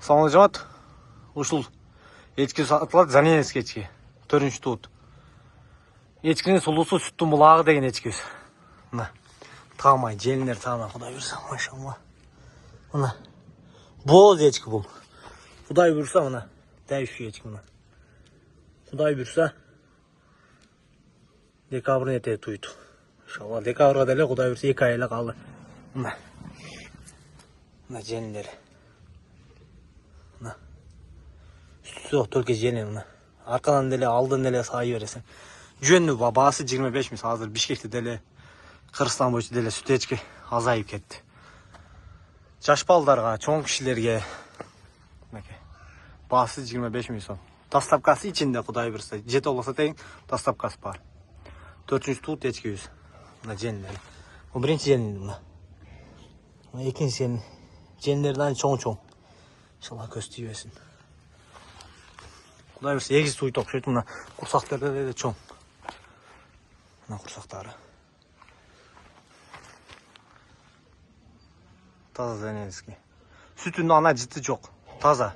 Саламат жамат. Ушул ечки сатылат, Заненецкий ечки. 4-чү туут. Ечкинин сулуусу сүттүн булагы деген ечкибиз. Мына. Таамай, желинер таамай, Кудай буйрса, машалла. Мына. Боз ечки бул. Кудай буйрса, мына. Дәл ушу ечки мына. Кудай буйрса, декабрдын этеги туйт. Иншалла, декабрга деле Кудай буйрса 2 ай эле калды. Мына. Мына желинер. Мына. Сүтү только желин мына. Аркадан деле, алдын деле сай бересиң. Жөнү баасы 25 миң. Азыр Бишкекте деле, Кыргызстан боюнча деле сүт ечки азайып кетти. Жаш балдарга, чоң кишилерге баасы 25 миң сом. Доставкасы ичинде Кудай буйрса, жете болсо тең доставкасы бар. 4-чү туут ечкибиз. Мына желинер. Бул биринчи желин мына. Мына экинчи желин. Желиндерден чоң-чоң. Иншалла көз тийбесин. Кудай буйрса эгиз туйт окшойт. Мына курсактары деле чоң. Мына курсактары. Таза Заненецкий. Сүтүнүн ана жыты жок. Таза.